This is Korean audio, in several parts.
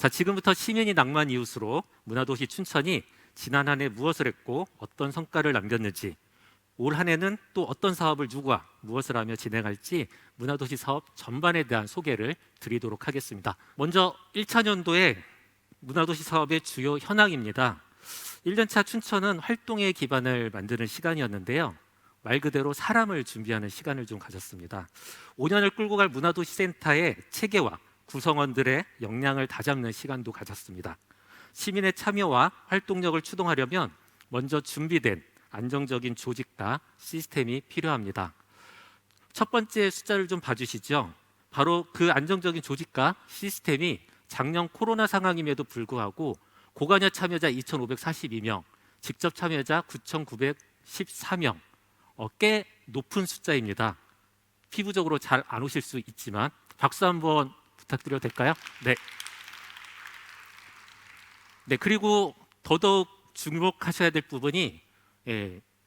자, 지금부터 시민이 낭만 이웃으로 문화도시 춘천이 지난 한 해 무엇을 했고 어떤 성과를 남겼는지, 올 한 해는 또 어떤 사업을 누구와 무엇을 하며 진행할지 문화도시 사업 전반에 대한 소개를 드리도록 하겠습니다. 먼저 1차 년도에 문화도시 사업의 주요 현황입니다. 1년차 춘천은 활동의 기반을 만드는 시간이었는데요. 말 그대로 사람을 준비하는 시간을 좀 가졌습니다. 5년을 끌고 갈 문화도시 센터의 체계와 구성원들의 역량을 다잡는 시간도 가졌습니다. 시민의 참여와 활동력을 추동하려면 먼저 준비된 안정적인 조직과 시스템이 필요합니다. 첫 번째 숫자를 좀 봐주시죠. 바로 그 안정적인 조직과 시스템이 작년 코로나 상황임에도 불구하고 고관여 참여자 2,542명, 직접 참여자 9,914명, 꽤 높은 숫자입니다. 피부적으로 잘 안 오실 수 있지만 박수 한번 부탁드려도 될까요? 네. 네, 그리고 더더욱 주목하셔야 될 부분이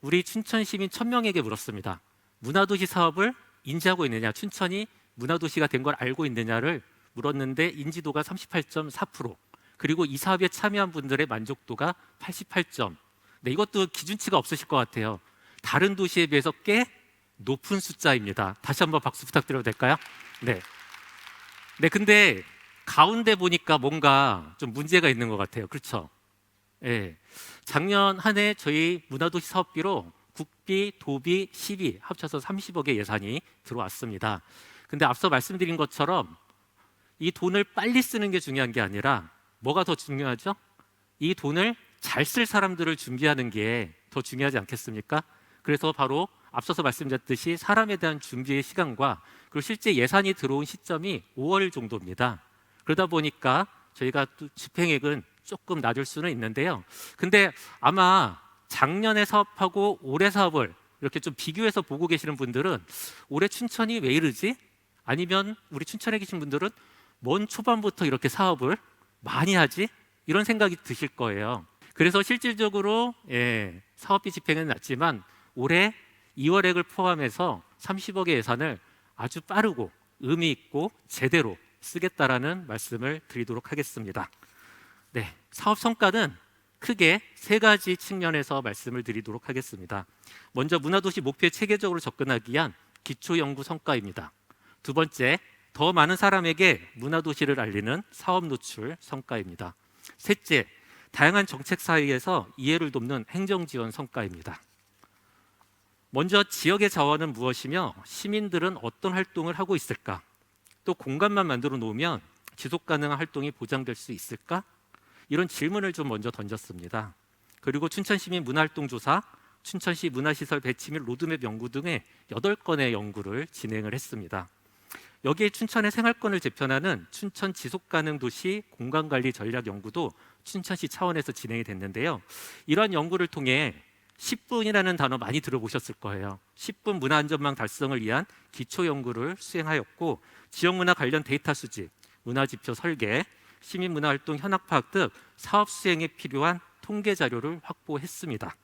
우리 춘천 시민 1,000명에게 물었습니다. 문화도시 사업을 인지하고 있느냐, 춘천이 문화도시가 된 걸 알고 있느냐를 물었는데 인지도가 38.4%, 그리고 이 사업에 참여한 분들의 만족도가 88점. 네, 이것도 기준치가 없으실 것 같아요. 다른 도시에 비해서 꽤 높은 숫자입니다. 다시 한번 박수 부탁드려도 될까요? 네. 네, 근데 가운데 보니까 뭔가 좀 문제가 있는 것 같아요. 그렇죠? 예. 작년 한 해 저희 문화도시 사업비로 국비, 도비, 시비 합쳐서 30억의 예산이 들어왔습니다. 근데 앞서 말씀드린 것처럼 이 돈을 빨리 쓰는 게 중요한 게 아니라 뭐가 더 중요하죠? 이 돈을 잘 쓸 사람들을 준비하는 게 더 중요하지 않겠습니까? 그래서 바로 앞서서 말씀드렸듯이 사람에 대한 준비의 시간과 그리고 실제 예산이 들어온 시점이 5월 정도입니다. 그러다 보니까 저희가 또 집행액은 조금 낮을 수는 있는데요. 근데 아마 작년에 사업하고 올해 사업을 이렇게 좀 비교해서 보고 계시는 분들은 올해 춘천이 왜 이러지? 아니면 우리 춘천에 계신 분들은 먼 초반부터 이렇게 사업을 많이 하지? 이런 생각이 드실 거예요. 그래서 실질적으로 사업비 집행은 낮지만 올해 2월액을 포함해서 30억의 예산을 아주 빠르고 의미 있고 제대로 쓰겠다라는 말씀을 드리도록 하겠습니다. 네, 사업 성과는 크게 세 가지 측면에서 말씀을 드리도록 하겠습니다. 먼저 문화도시 목표에 체계적으로 접근하기 위한 기초연구 성과입니다. 두 번째, 더 많은 사람에게 문화도시를 알리는 사업 노출 성과입니다. 셋째, 다양한 정책 사이에서 이해를 돕는 행정지원 성과입니다. 먼저 지역의 자원은 무엇이며 시민들은 어떤 활동을 하고 있을까? 또 공간만 만들어 놓으면 지속 가능한 활동이 보장될 수 있을까? 이런 질문을 좀 먼저 던졌습니다. 그리고 춘천시민 문화활동조사, 춘천시 문화시설 배치 및 로드맵 연구 등의 8건의 연구를 진행을 했습니다. 여기에 춘천의 생활권을 재편하는 춘천 지속가능도시 공간관리 전략 연구도 춘천시 차원에서 진행이 됐는데요. 이러한 연구를 통해 10분이라는 단어 많이 들어보셨을 거예요. 10분 문화안전망 달성을 위한 기초연구를 수행하였고, 지역문화 관련 데이터 수집, 문화지표 설계, 시민문화활동 현황 파악 등 사업 수행에 필요한 통계 자료를 확보했습니다.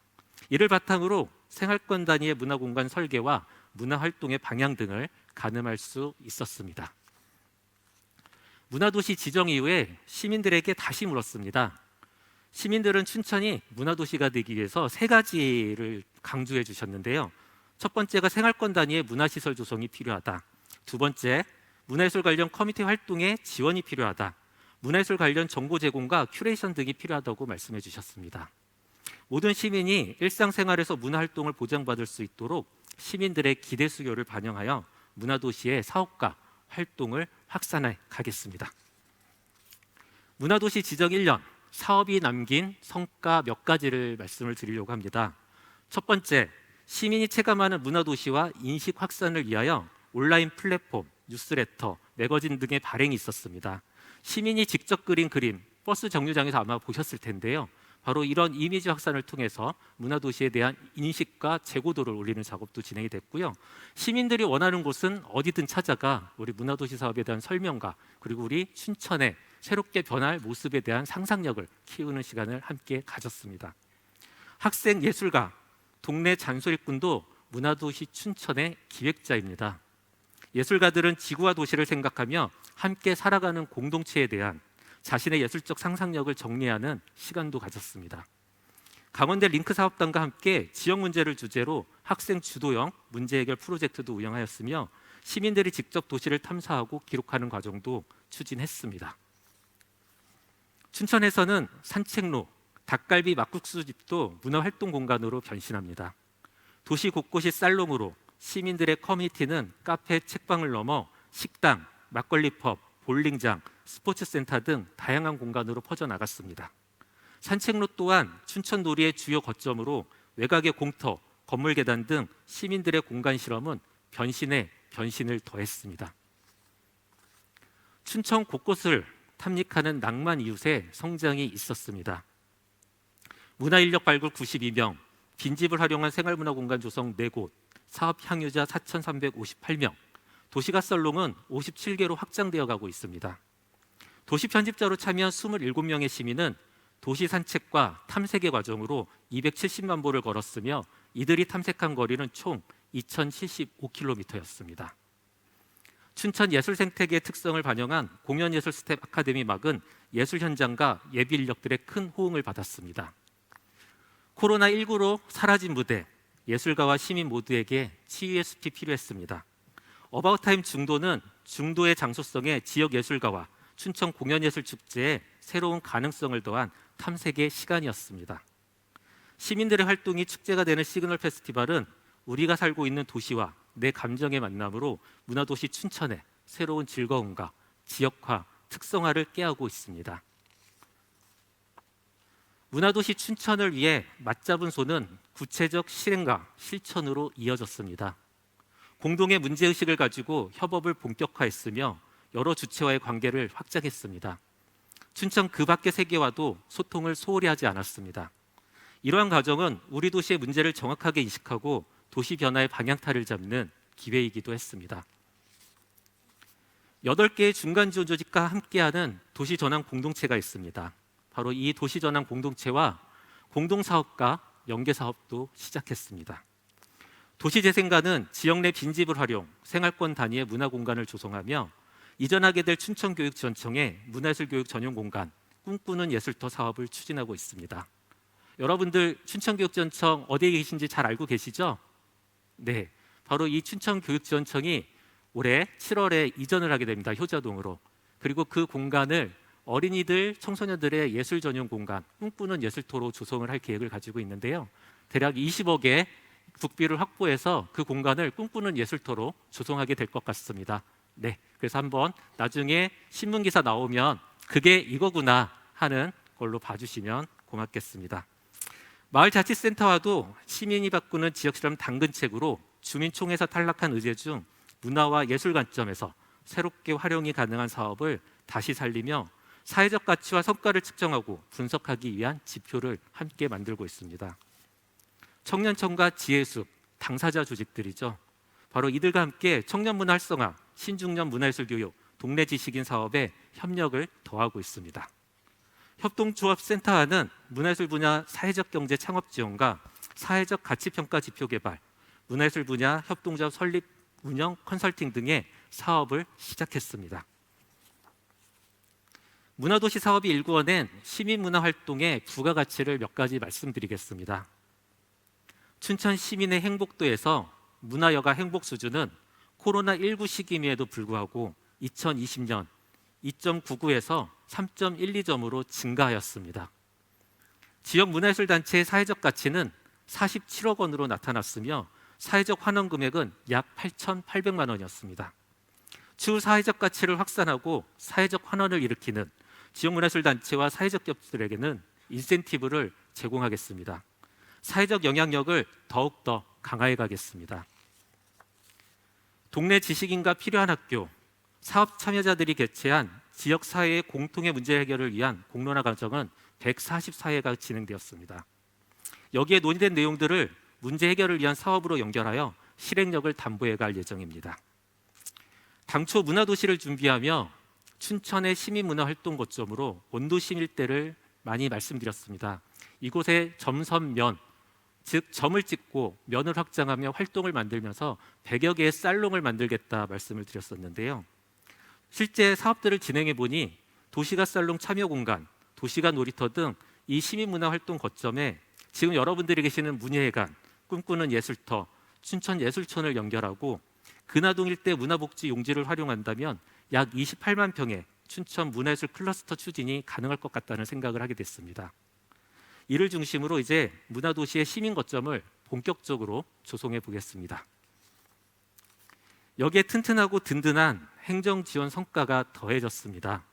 이를 바탕으로 생활권 단위의 문화공간 설계와 문화활동의 방향 등을 가늠할 수 있었습니다. 문화도시 지정 이후에 시민들에게 다시 물었습니다. 시민들은 춘천이 문화도시가 되기 위해서 세 가지를 강조해 주셨는데요. 첫 번째가 생활권 단위의 문화시설 조성이 필요하다. 두 번째, 문화예술 관련 커뮤니티 활동에 지원이 필요하다. 문화예술 관련 정보 제공과 큐레이션 등이 필요하다고 말씀해 주셨습니다. 모든 시민이 일상생활에서 문화활동을 보장받을 수 있도록 시민들의 기대 수요를 반영하여 문화도시의 사업과 활동을 확산해 가겠습니다. 문화도시 지정 1년, 사업이 남긴 성과 몇 가지를 말씀을 드리려고 합니다. 첫 번째, 시민이 체감하는 문화도시와 인식 확산을 위하여 온라인 플랫폼, 뉴스레터, 매거진 등의 발행이 있었습니다. 시민이 직접 그린 그림, 버스 정류장에서 아마 보셨을 텐데요. 바로 이런 이미지 확산을 통해서 문화도시에 대한 인식과 재고도를 올리는 작업도 진행이 됐고요. 시민들이 원하는 곳은 어디든 찾아가 우리 문화도시 사업에 대한 설명과 그리고 우리 춘천의 새롭게 변할 모습에 대한 상상력을 키우는 시간을 함께 가졌습니다. 학생 예술가, 동네 잔소리꾼도 문화도시 춘천의 기획자입니다. 예술가들은 지구와 도시를 생각하며 함께 살아가는 공동체에 대한 자신의 예술적 상상력을 정리하는 시간도 가졌습니다. 강원대 링크 사업단과 함께 지역 문제를 주제로 학생 주도형 문제 해결 프로젝트도 운영하였으며 시민들이 직접 도시를 탐사하고 기록하는 과정도 추진했습니다. 춘천에서는 산책로, 닭갈비 막국수집도 문화활동 공간으로 변신합니다. 도시 곳곳이 살롱으로 시민들의 커뮤니티는 카페, 책방을 넘어 식당, 막걸리 펍, 볼링장, 스포츠센터 등 다양한 공간으로 퍼져나갔습니다. 산책로 또한 춘천 놀이의 주요 거점으로 외곽의 공터, 건물 계단 등 시민들의 공간 실험은 변신에 변신을 더했습니다. 춘천 곳곳을 탐닉하는 낭만 이웃의 성장이 있었습니다. 문화인력 발굴 92명, 빈집을 활용한 생활문화공간 조성 4곳, 사업 향유자 4,358명, 도시가 살롱은 57개로 확장되어 가고 있습니다. 도시 편집자로 참여한 27명의 시민은 도시 산책과 탐색의 과정으로 270만 보를 걸었으며 이들이 탐색한 거리는 총 2,075km였습니다. 춘천 예술 생태계의 특성을 반영한 공연예술 스텝 아카데미 막은 예술 현장과 예비 인력들의 큰 호응을 받았습니다. 코로나19로 사라진 무대, 예술가와 시민 모두에게 치유의 숲이 필요했습니다. 어바웃타임 중도는 중도의 장소성에 지역 예술가와 춘천 공연예술축제에 새로운 가능성을 더한 탐색의 시간이었습니다. 시민들의 활동이 축제가 되는 시그널 페스티벌은 우리가 살고 있는 도시와 내 감정의 만남으로 문화도시 춘천의 새로운 즐거움과 지역화, 특성화를 깨하고 있습니다. 문화도시 춘천을 위해 맞잡은 손은 구체적 실행과 실천으로 이어졌습니다. 공동의 문제의식을 가지고 협업을 본격화했으며 여러 주체와의 관계를 확장했습니다. 춘천 그 밖의 세계와도 소통을 소홀히 하지 않았습니다. 이러한 과정은 우리 도시의 문제를 정확하게 인식하고 도시 변화의 방향타를 잡는 기회이기도 했습니다. 8개의 중간 지원 조직과 함께하는 도시전환 공동체가 있습니다. 바로 이 도시전환 공동체와 공동사업과 연계사업도 시작했습니다. 도시재생과는 지역 내 빈집을 활용, 생활권 단위의 문화공간을 조성하며 이전하게 될 춘천교육지원청의 문화예술교육 전용공간 꿈꾸는 예술터 사업을 추진하고 있습니다. 여러분들 춘천교육지원청 어디에 계신지 잘 알고 계시죠? 네, 바로 이 춘천교육지원청이 올해 7월에 이전을 하게 됩니다. 효자동으로. 그리고 그 공간을 어린이들, 청소년들의 예술 전용 공간, 꿈꾸는 예술터로 조성을 할 계획을 가지고 있는데요. 대략 20억의 국비를 확보해서 그 공간을 꿈꾸는 예술터로 조성하게 될 것 같습니다. 네, 그래서 한번 나중에 신문기사 나오면 그게 이거구나 하는 걸로 봐주시면 고맙겠습니다. 마을자치센터와도 시민이 바꾸는 지역실험 당근책으로 주민총회에서 탈락한 의제 중 문화와 예술 관점에서 새롭게 활용이 가능한 사업을 다시 살리며 사회적 가치와 성과를 측정하고 분석하기 위한 지표를 함께 만들고 있습니다. 청년청과 지혜숲, 당사자 조직들이죠. 바로 이들과 함께 청년문화 활성화, 신중년 문화예술교육, 동네 지식인 사업에 협력을 더하고 있습니다. 협동조합센터와는 문화예술 분야 사회적 경제 창업 지원과 사회적 가치평가 지표 개발, 문화예술 분야 협동조합 설립, 운영, 컨설팅 등의 사업을 시작했습니다. 문화도시 사업이 일구어낸 시민문화활동의 부가가치를 몇 가지 말씀드리겠습니다. 춘천 시민의 행복도에서 문화여가 행복 수준은 코로나19 시기임에도 불구하고 2020년 2.99에서 3.12점으로 증가하였습니다. 지역 문화예술단체의 사회적 가치는 47억 원으로 나타났으며 사회적 환원 금액은 약 8,800만 원이었습니다. 추후 사회적 가치를 확산하고 사회적 환원을 일으키는 지역 문화예술단체와 사회적 기업들에게는 인센티브를 제공하겠습니다. 사회적 영향력을 더욱더 강화해 가겠습니다. 동네 지식인과 필요한 학교, 사업 참여자들이 개최한 지역사회의 공통의 문제 해결을 위한 공론화 과정은 144회가 진행되었습니다. 여기에 논의된 내용들을 문제 해결을 위한 사업으로 연결하여 실행력을 담보해 갈 예정입니다. 당초 문화도시를 준비하며 춘천의 시민문화활동 거점으로 원도심 일대를 많이 말씀드렸습니다. 이곳에 점선면, 즉 점을 찍고 면을 확장하며 활동을 만들면서 100여 개의 살롱을 만들겠다 말씀을 드렸었는데요. 실제 사업들을 진행해 보니 도시가 살롱 참여 공간, 도시가 놀이터 등 이 시민문화활동 거점에 지금 여러분들이 계시는 문예회관, 꿈꾸는 예술터, 춘천예술촌을 연결하고 근하동 일대 문화복지 용지를 활용한다면 약 28만 평의 춘천 문화예술 클러스터 추진이 가능할 것 같다는 생각을 하게 됐습니다. 이를 중심으로 이제 문화도시의 시민 거점을 본격적으로 조성해 보겠습니다. 여기에 튼튼하고 든든한 행정 지원 성과가 더해졌습니다.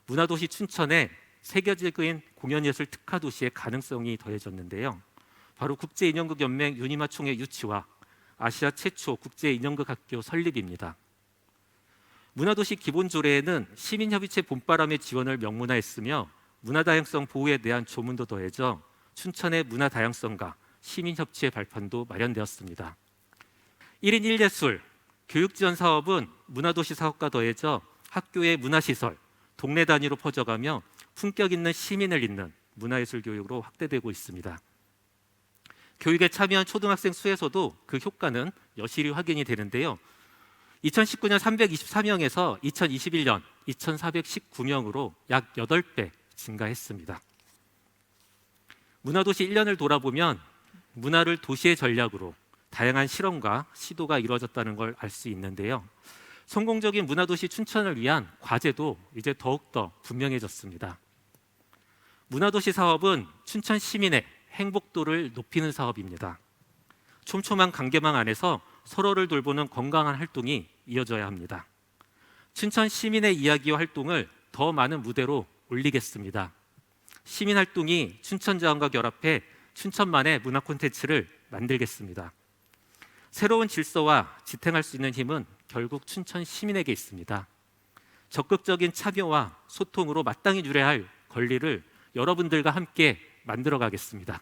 문화도시 춘천에 세계적인 공연예술 특화도시의 가능성이 더해졌는데요. 바로 국제인형극연맹 유니마 총회 유치와 아시아 최초 국제인형극학교 설립입니다. 문화도시 기본조례에는 시민협의체 봄바람의 지원을 명문화했으며 문화다양성 보호에 대한 조문도 더해져 춘천의 문화다양성과 시민협치의 발판도 마련되었습니다. 1인 1예술 교육지원 사업은 문화도시 사업과 더해져 학교의 문화시설, 동네 단위로 퍼져가며 품격 있는 시민을 잇는 문화예술 교육으로 확대되고 있습니다. 교육에 참여한 초등학생 수에서도 그 효과는 여실히 확인이 되는데요. 2019년 324명에서 2021년 2419명으로 약 8배 증가했습니다. 문화도시 1년을 돌아보면 문화를 도시의 전략으로 다양한 실험과 시도가 이루어졌다는 걸 알 수 있는데요. 성공적인 문화도시 춘천을 위한 과제도 이제 더욱더 분명해졌습니다. 문화도시 사업은 춘천 시민의 행복도를 높이는 사업입니다. 촘촘한 관계망 안에서 서로를 돌보는 건강한 활동이 이어져야 합니다. 춘천 시민의 이야기와 활동을 더 많은 무대로 올리겠습니다. 시민 활동이 춘천 자원과 결합해 춘천만의 문화 콘텐츠를 만들겠습니다. 새로운 질서와 지탱할 수 있는 힘은 결국 춘천 시민에게 있습니다. 적극적인 참여와 소통으로 마땅히 누려야 할 권리를 여러분들과 함께 만들어 가겠습니다.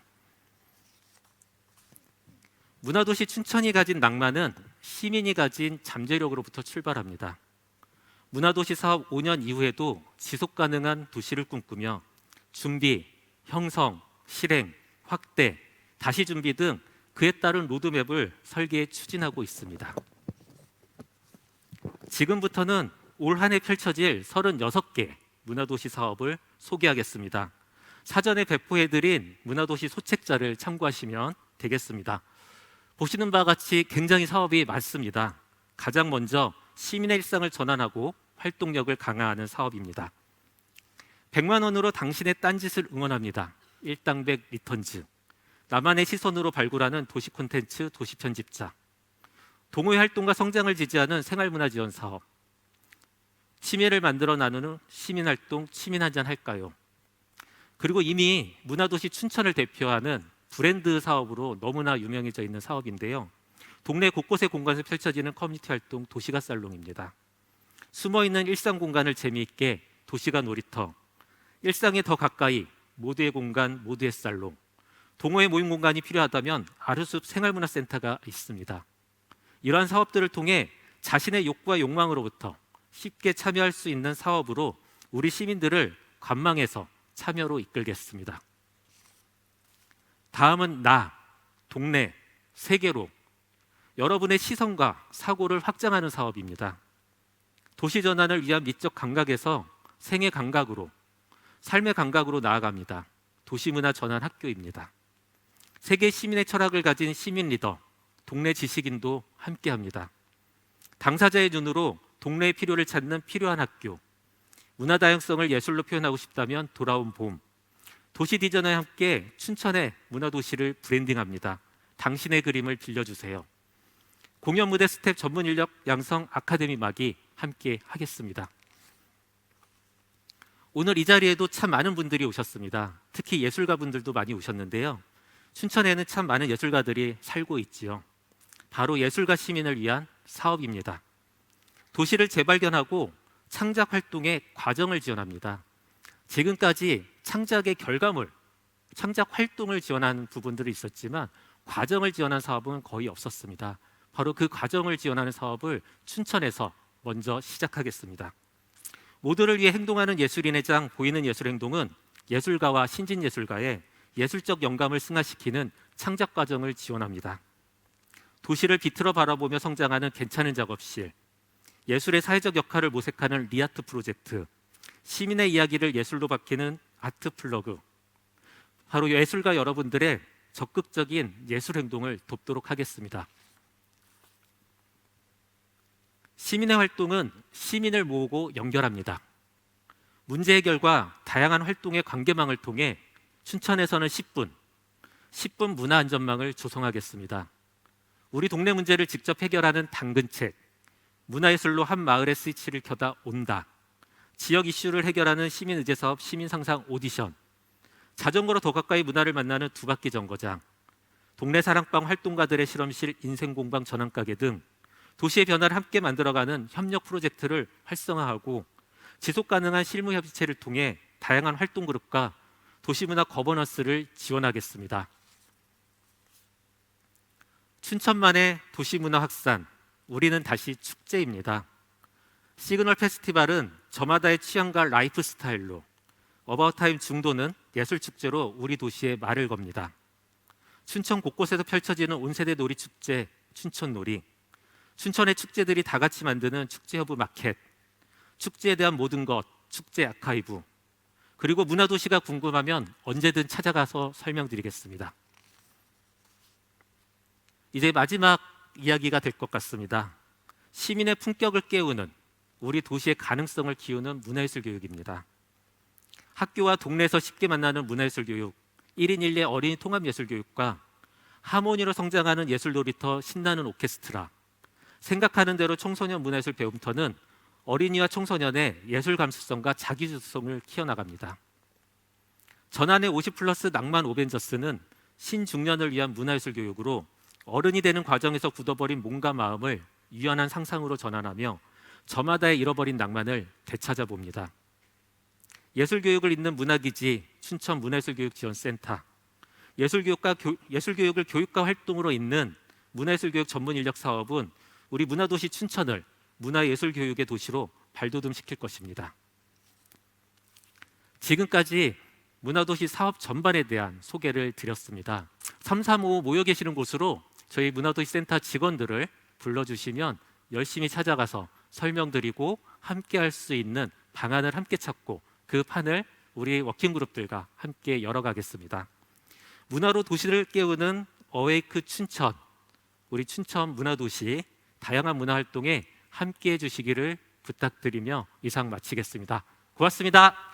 문화도시 춘천이 가진 낭만은 시민이 가진 잠재력으로부터 출발합니다. 문화도시 사업 5년 이후에도 지속가능한 도시를 꿈꾸며 준비, 형성, 실행, 확대, 다시 준비 등 그에 따른 로드맵을 설계해 추진하고 있습니다. 지금부터는 올 한 해 펼쳐질 36개 문화도시 사업을 소개하겠습니다. 사전에 배포해드린 문화도시 소책자를 참고하시면 되겠습니다. 보시는 바와 같이 굉장히 사업이 많습니다. 가장 먼저 시민의 일상을 전환하고 활동력을 강화하는 사업입니다. 100만 원으로 당신의 딴짓을 응원합니다. 일당백 리턴즈. 나만의 시선으로 발굴하는 도시 콘텐츠 도시 편집자. 동호회 활동과 성장을 지지하는 생활문화 지원 사업. 취미를 만들어 나누는 시민활동 취민 한잔 할까요? 그리고 이미 문화도시 춘천을 대표하는 브랜드 사업으로 너무나 유명해져 있는 사업인데요. 동네 곳곳의 공간에서 펼쳐지는 커뮤니티 활동 도시가 살롱입니다. 숨어있는 일상 공간을 재미있게 도시가 놀이터, 일상에 더 가까이 모두의 공간 모두의 살롱, 동호회 모임 공간이 필요하다면 아르숲 생활문화센터가 있습니다. 이러한 사업들을 통해 자신의 욕구와 욕망으로부터 쉽게 참여할 수 있는 사업으로 우리 시민들을 관망에서 참여로 이끌겠습니다. 다음은 나, 동네, 세계로 여러분의 시선과 사고를 확장하는 사업입니다. 도시 전환을 위한 미적 감각에서 생애 감각으로, 삶의 감각으로 나아갑니다. 도시문화 전환 학교입니다. 세계 시민의 철학을 가진 시민 리더, 동네 지식인도 함께합니다. 당사자의 눈으로 동네의 필요를 찾는 필요한 학교, 문화 다양성을 예술로 표현하고 싶다면 돌아온 봄, 도시 디자인과 함께 춘천의 문화도시를 브랜딩합니다. 당신의 그림을 빌려주세요. 공연 무대 스텝 전문 인력 양성 아카데미 막이 함께 하겠습니다. 오늘 이 자리에도 참 많은 분들이 오셨습니다. 특히 예술가 분들도 많이 오셨는데요. 춘천에는 참 많은 예술가들이 살고 있지요. 바로 예술가 시민을 위한 사업입니다. 도시를 재발견하고 창작 활동의 과정을 지원합니다. 지금까지 창작의 결과물, 창작 활동을 지원하는 부분들이 있었지만 과정을 지원한 사업은 거의 없었습니다. 바로 그 과정을 지원하는 사업을 춘천에서 먼저 시작하겠습니다. 모두를 위해 행동하는 예술인의 장 보이는 예술행동은 예술가와 신진예술가의 예술적 영감을 승화시키는 창작 과정을 지원합니다. 도시를 비틀어 바라보며 성장하는 괜찮은 작업실, 예술의 사회적 역할을 모색하는 리아트 프로젝트, 시민의 이야기를 예술로 밝히는 아트 플러그, 바로 예술가 여러분들의 적극적인 예술 행동을 돕도록 하겠습니다. 시민의 활동은 시민을 모으고 연결합니다. 문제 해결과 다양한 활동의 관계망을 통해 춘천에서는 10분 문화안전망을 조성하겠습니다. 우리 동네 문제를 직접 해결하는 당근책, 문화예술로 한 마을의 스위치를 켜다 온다, 지역 이슈를 해결하는 시민의제사업 시민상상 오디션, 자전거로 더 가까이 문화를 만나는 두 바퀴 정거장, 동네 사랑방 활동가들의 실험실 인생공방 전환가게 등 도시의 변화를 함께 만들어가는 협력 프로젝트를 활성화하고 지속가능한 실무협의체를 통해 다양한 활동그룹과 도시문화 거버넌스를 지원하겠습니다. 춘천만의 도시문화 확산, 우리는 다시 축제입니다. 시그널 페스티벌은 저마다의 취향과 라이프 스타일로, 어바웃타임 중도는 예술축제로 우리 도시에 말을 겁니다. 춘천 곳곳에서 펼쳐지는 온세대 놀이축제 춘천놀이, 춘천의 축제들이 다 같이 만드는 축제허브 마켓, 축제에 대한 모든 것 축제 아카이브, 그리고 문화도시가 궁금하면 언제든 찾아가서 설명드리겠습니다. 이제 마지막 이야기가 될 것 같습니다. 시민의 품격을 깨우는, 우리 도시의 가능성을 키우는 문화예술 교육입니다. 학교와 동네에서 쉽게 만나는 문화예술 교육, 1인 1례 어린이 통합예술 교육과 하모니로 성장하는 예술 놀이터 신나는 오케스트라, 생각하는 대로 청소년 문화예술 배움터는 어린이와 청소년의 예술 감수성과 자기주도성을 키워나갑니다. 전환의 50+ 낭만 오벤져스는 신중년을 위한 문화예술 교육으로 어른이 되는 과정에서 굳어버린 몸과 마음을 유연한 상상으로 전환하며 저마다의 잃어버린 낭만을 되찾아 봅니다. 예술교육을 잇는 문화기지 춘천 문화예술교육지원센터, 예술교육을 교육과 활동으로 잇는 문화예술교육 전문 인력 사업은 우리 문화도시 춘천을 문화예술교육의 도시로 발돋움시킬 것입니다. 지금까지 문화도시 사업 전반에 대한 소개를 드렸습니다. 335 모여 계시는 곳으로 저희 문화도시센터 직원들을 불러주시면 열심히 찾아가서 설명드리고 함께 할 수 있는 방안을 함께 찾고 그 판을 우리 워킹그룹들과 함께 열어가겠습니다. 문화로 도시를 깨우는 어웨이크 춘천, 우리 춘천 문화도시 다양한 문화활동에 함께해 주시기를 부탁드리며 이상 마치겠습니다. 고맙습니다.